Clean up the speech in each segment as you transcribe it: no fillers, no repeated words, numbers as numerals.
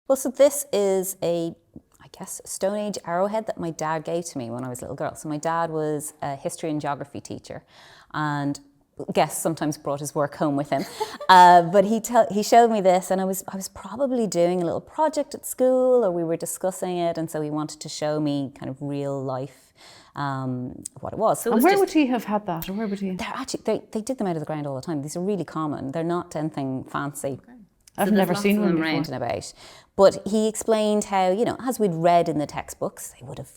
Well, so this is a Stone Age arrowhead that my dad gave to me when I was a little girl. So my dad was a history and geography teacher, and guests sometimes brought his work home with him. But he showed me this, and I was probably doing a little project at school, or we were discussing it, and so he wanted to show me kind of real life what it was. So and where would he have had that, or where would he? They're actually they dig them out of the ground all the time. These are really common. They're not anything fancy. Okay. I've never seen one around and about. But he explained how, as we'd read in the textbooks, they would have,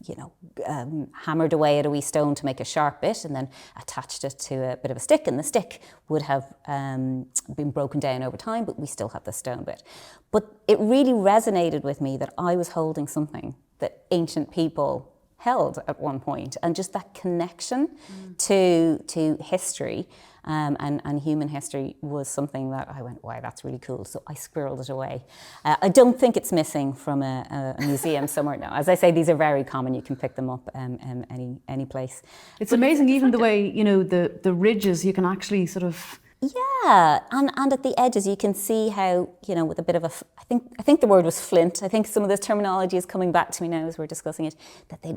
hammered away at a wee stone to make a sharp bit and then attached it to a bit of a stick, and the stick would have been broken down over time, but we still have the stone bit. But it really resonated with me that I was holding something that ancient people held at one point, and just that connection to history. And human history was something that I went, wow, that's really cool. So I squirreled it away. I don't think it's missing from a museum somewhere now. As I say, these are very common. You can pick them up any place. It's amazing, even the way, the ridges, you can actually sort of... Yeah, and at the edges you can see how, with a bit of I think the word was flint. I think some of this terminology is coming back to me now as we're discussing it, that they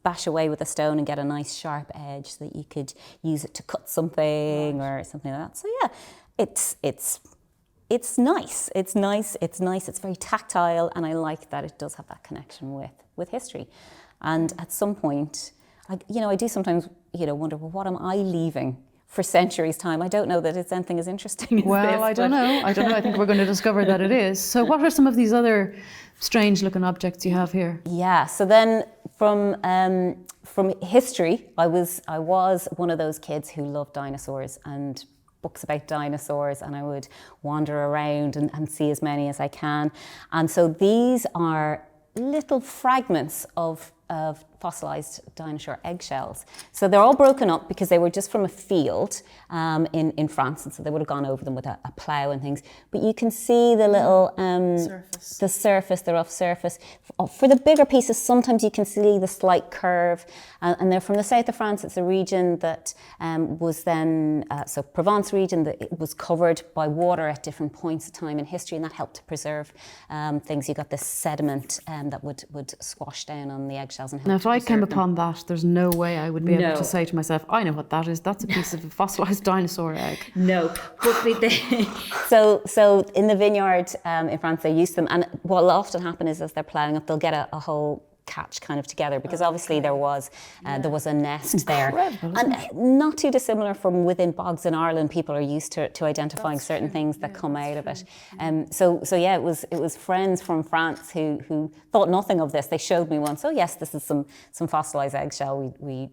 bash away with a stone and get a nice sharp edge so that you could use it to cut something or something like that. So yeah, it's nice. It's nice. It's very tactile, and I like that it does have that connection with history. And at some point, I do sometimes, wonder, well, what am I leaving for centuries' time? I don't know that it's anything as interesting as this. Well, I don't know. I think we're going to discover that it is. So what are some of these other strange looking objects you have here? Yeah, so then from history, I was one of those kids who loved dinosaurs and books about dinosaurs, and I would wander around and see as many as I can. And so these are little fragments of fossilized dinosaur eggshells. So they're all broken up because they were just from a field in France, and so they would have gone over them with a plough and things. But you can see the little the rough surface. For the bigger pieces, sometimes you can see the slight curve, and they're from the south of France. It's a region that was then, so Provence region, that it was covered by water at different points of time in history, and that helped to preserve things. You got this sediment that would squash down on the eggshells. Now, if I came upon that, there's no way I would be able to say to myself, I know what that is. That's a piece of a fossilized dinosaur egg. No. So in the vineyard in France, they use them. And what will often happen is as they're ploughing up, they'll get a whole catch kind of together, because obviously there was a nest there. And not too dissimilar from within bogs in Ireland. People are used to identifying certain things that come out of it. So yeah, it was friends from France who thought nothing of this. They showed me one. So yes, this is some fossilized eggshell we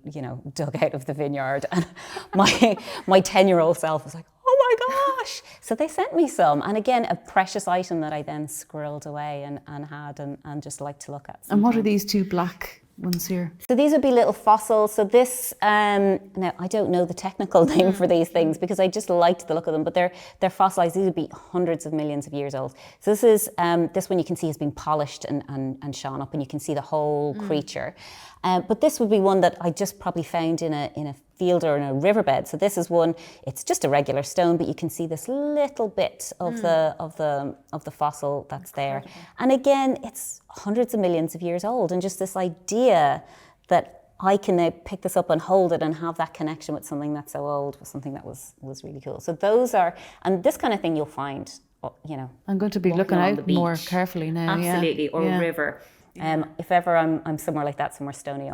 dug out of the vineyard. And my 10-year-old self was like, oh my gosh! So they sent me some, and again, a precious item that I then squirreled away and had and just like to look at. And what are these two black ones here? So these would be little fossils. So this, now I don't know the technical name for these things because I just liked the look of them, but they're fossilized. These would be hundreds of millions of years old. So this is, this one you can see has been polished and shone up, and you can see the whole creature. But this would be one that I just probably found in a field or in a riverbed. So this is one, it's just a regular stone, but you can see this little bit of the fossil that's there. And again, it's hundreds of millions of years old, and just this idea that I can now pick this up and hold it and have that connection with something that's so old was something that was really cool. So those are, and this kind of thing you'll find, I'm going to be looking out more carefully now. Absolutely, or a river. If ever I'm somewhere like that, somewhere stony,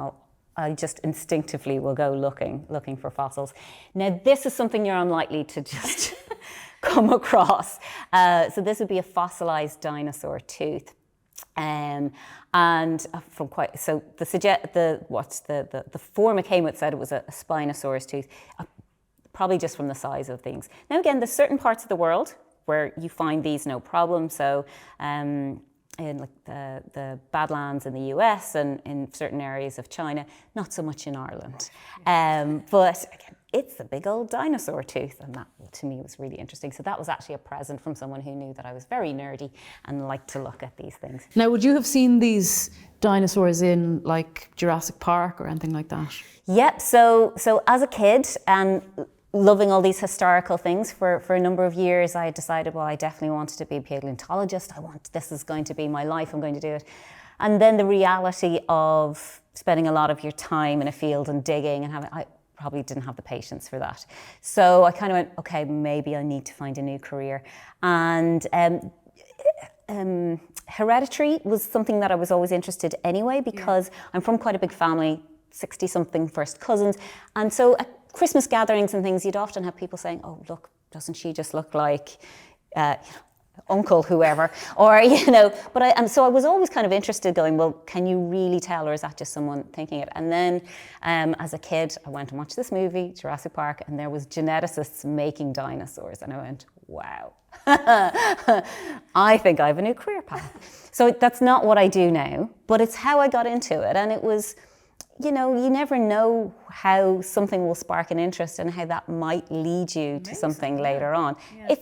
I just instinctively will go looking for fossils. Now, this is something you're unlikely to just come across. So this would be a fossilized dinosaur tooth. And from the form it came with said it was a Spinosaurus tooth, probably just from the size of things. Now again, there's certain parts of the world where you find these no problem. So in like the Badlands in the US and in certain areas of China, not so much in Ireland. But again, it's a big old dinosaur tooth, and that to me was really interesting. So that was actually a present from someone who knew that I was very nerdy and liked to look at these things. Now, would you have seen these dinosaurs in like Jurassic Park or anything like that? Yep, so as a kid, and loving all these historical things for a number of years, I decided, well, I definitely wanted to be a paleontologist. This is going to be my life, I'm going to do it. And then the reality of spending a lot of your time in a field and digging and I probably didn't have the patience for that. So I kind of went, okay, maybe I need to find a new career. And hereditary was something that I was always interested in anyway, because I'm from quite a big family, 60-something first cousins. And so at Christmas gatherings and things, you'd often have people saying, oh, look, doesn't she just look like uncle whoever, or so I was always kind of interested, going, well, can you really tell, or is that just someone thinking it? And then as a kid, I went and watched this movie, Jurassic Park, and there was geneticists making dinosaurs, and I went, wow, I think I have a new career path. So that's not what I do now, but it's how I got into it. And it was, you never know how something will spark an interest and how that might lead you to something later on. Yeah.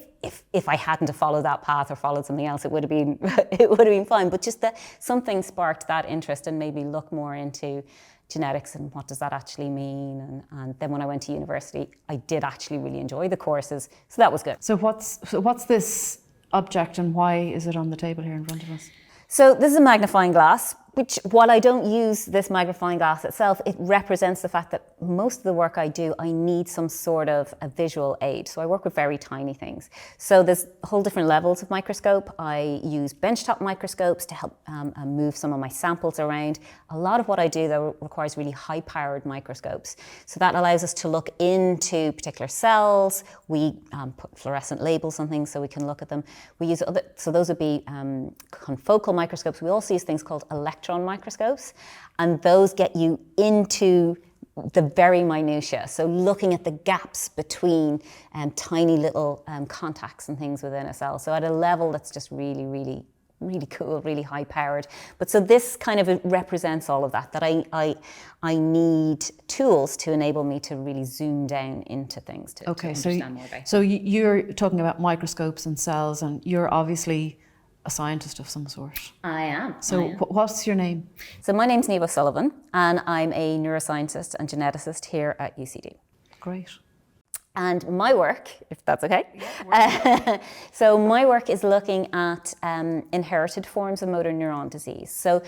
If I hadn't have followed that path or followed something else, it would have been fine. But just that something sparked that interest and made me look more into genetics and what does that actually mean. And then when I went to university, I did actually really enjoy the courses, so that was good. So what's this object and why is it on the table here in front of us? So this is a magnifying glass, which, while I don't use this magnifying glass itself, it represents the fact that most of the work I do, I need some sort of a visual aid. So I work with very tiny things. So there's whole different levels of microscope. I use benchtop microscopes to help move some of my samples around. A lot of what I do, though, requires really high-powered microscopes. So that allows us to look into particular cells. We put fluorescent labels on things so we can look at them. We use so those would be confocal microscopes. We also use things called electron microscopes, and those get you into the very minutiae. So looking at the gaps between tiny little contacts and things within a cell. So at a level that's just really, really, really cool, really high powered. But so this kind of represents all of that I need tools to enable me to really zoom down into things to understand more about. So you're talking about microscopes and cells, and you're obviously a scientist of some sort. I am. So what's your name? So my name's Niamh Sullivan, and I'm a neuroscientist and geneticist here at UCD. Great. And my work, if that's okay. Yeah, so my work is looking at inherited forms of motor neuron disease. So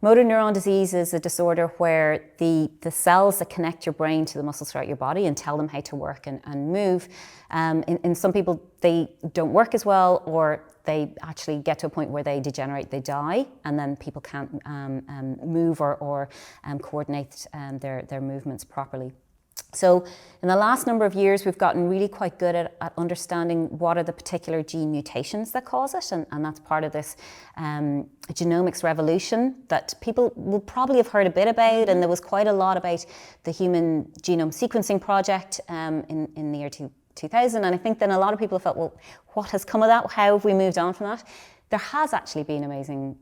motor neuron disease is a disorder where the cells that connect your brain to the muscles throughout your body and tell them how to work and move, in some people, they don't work as well, or they actually get to a point where they degenerate, they die, and then people can't move or coordinate their movements properly. So in the last number of years, we've gotten really quite good at understanding what are the particular gene mutations that cause it, and that's part of this genomics revolution that people will probably have heard a bit about, and there was quite a lot about the Human Genome Sequencing Project in the year 2000, and I think then a lot of people felt, well, what has come of that? How have we moved on from that? There has actually been amazing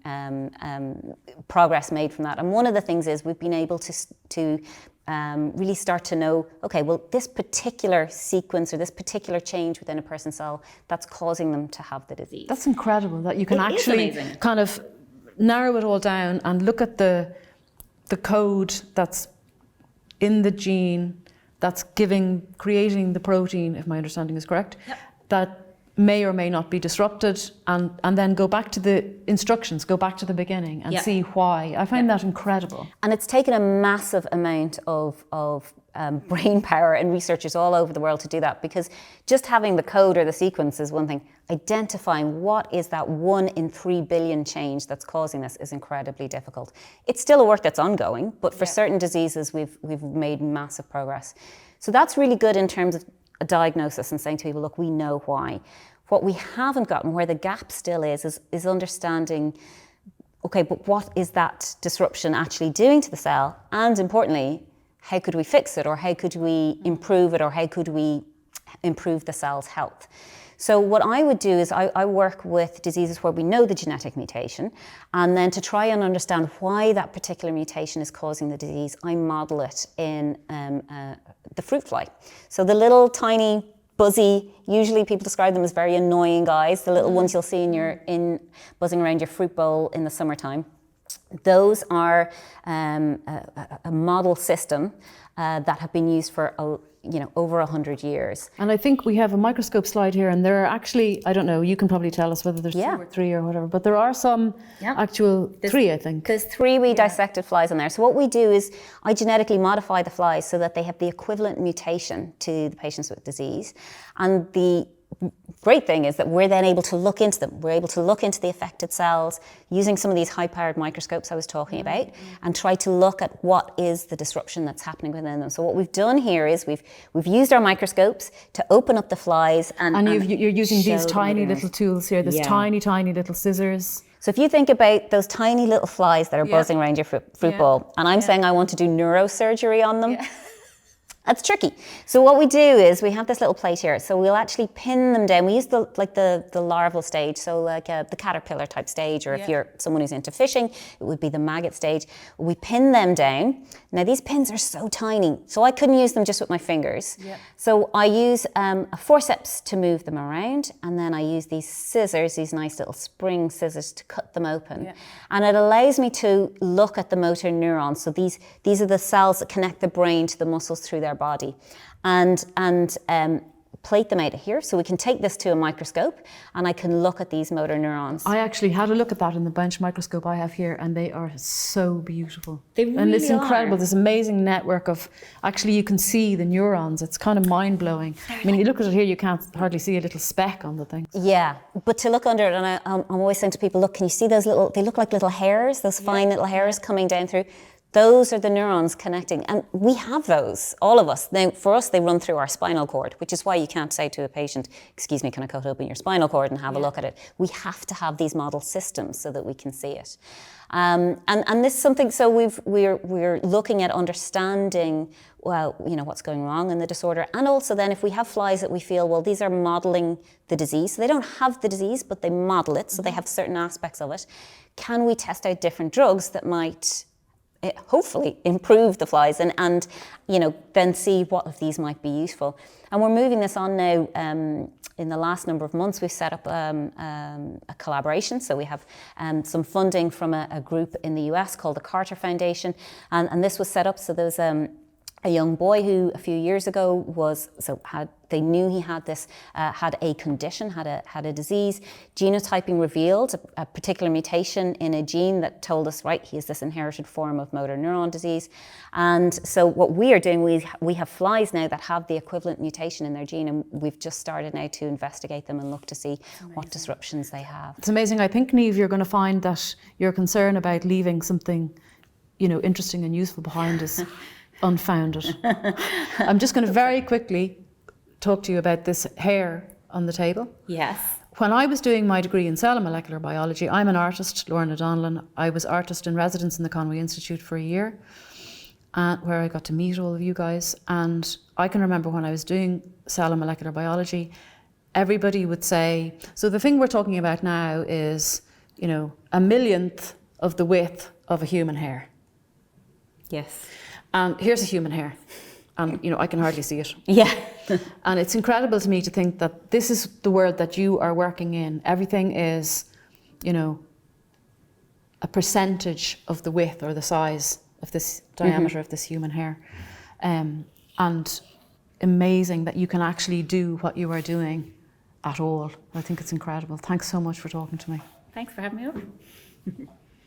progress made from that, and one of the things is we've been able to really start to know, okay, well, this particular sequence or this particular change within a person's cell, that's causing them to have the disease. That's incredible that you can actually kind of narrow it all down and look at the code that's in the gene that's creating the protein, if my understanding is correct, that may or may not be disrupted, and then go back to the instructions, go back to the beginning and see why. I find that incredible. And it's taken a massive amount of brain power and researchers all over the world to do that, because just having the code or the sequence is one thing. Identifying what is that 1 in 3 billion change that's causing this is incredibly difficult. It's still a work that's ongoing, but for certain diseases we've made massive progress. So that's really good in terms of a diagnosis and saying to people, look, we know why. What we haven't gotten, where the gap still is understanding, okay, but what is that disruption actually doing to the cell? And importantly, how could we fix it, or how could we improve it, or how could we improve the cell's health? So what I would do is I work with diseases where we know the genetic mutation, and then to try and understand why that particular mutation is causing the disease, I model it in the fruit fly. So the little tiny buzzy, usually people describe them as very annoying guys, the little ones you'll see in buzzing around your fruit bowl in the summertime. Those are a model system that have been used for over 100 years. And I think we have a microscope slide here, and there are actually, I don't know, you can probably tell us whether there's 2 or 3 or whatever, but there are some actual 3, I think. There's 3 redissected flies on there. So what we do is I genetically modify the flies so that they have the equivalent mutation to the patients with disease. And the great thing is that we're then able to look into them. We're able to look into the affected cells using some of these high-powered microscopes I was talking about, and try to look at what is the disruption that's happening within them. So what we've done here is we've used our microscopes to open up the flies and you're using these tiny little tools here, this tiny little scissors. So if you think about those tiny little flies that are buzzing around your fruit bowl, and I'm saying I want to do neurosurgery on them, that's tricky. So what we do is we have this little plate here. So we'll actually pin them down. We use the larval stage, so like the caterpillar type stage, or if you're someone who's into fishing, it would be the maggot stage. We pin them down. Now these pins are so tiny, so I couldn't use them just with my fingers. So I use a forceps to move them around, and then I use these scissors, these nice little spring scissors, to cut them open. And it allows me to look at the motor neurons. So these are the cells that connect the brain to the muscles through their body, and plate them out of here, so we can take this to a microscope and I can look at these motor neurons. I actually had a look at that in the bench microscope I have here, and they are so beautiful. They really and it's incredible, are. this amazing network of, actually you can see the neurons. It's kind of mind-blowing. I mean, you look at it here, you can't hardly see a little speck on the thing. Yeah, but to look under it, and I'm always saying to people, look, can you see those little, they look like little hairs, those fine little hairs coming down through. Those are the neurons connecting, and we have those, all of us. Now, for us, they run through our spinal cord, which is why you can't say to a patient, excuse me, can I cut open your spinal cord and have a look at it? We have to have these model systems so that we can see it. And this is something, so we're looking at understanding, well, what's going wrong in the disorder. And also then if we have flies that we feel, well, these are modeling the disease. So they don't have the disease, but they model it. So they have certain aspects of it. Can we test out different drugs that might hopefully improve the flies and then see what of these might be useful. And we're moving this on now. In the last number of months, we've set up a collaboration. So we have some funding from a group in the US called the Carter Foundation, and this was set up so there was a young boy who a few years ago they knew he had this, had a condition, had a disease. Genotyping revealed a particular mutation in a gene that told us, right, he has this inherited form of motor neuron disease. And so what we are doing, we have flies now that have the equivalent mutation in their gene, and we've just started now to investigate them and look to see what disruptions they have. It's amazing. I think, Niamh, you're going to find that your concern about leaving something, interesting and useful behind is unfounded. I'm just going to very quickly talk to you about this hair on the table. Yes. When I was doing my degree in cell and molecular biology, I'm an artist, Lorna Donlon. I was artist in residence in the Conway Institute for a year, where I got to meet all of you guys. And I can remember when I was doing cell and molecular biology, everybody would say, so the thing we're talking about now is, a millionth of the width of a human hair. Yes. And here's a human hair. And, I can hardly see it. Yeah. And it's incredible to me to think that this is the world that you are working in. Everything is, a percentage of the width or the size of this diameter of this human hair. And amazing that you can actually do what you are doing at all. I think it's incredible. Thanks so much for talking to me. Thanks for having me over.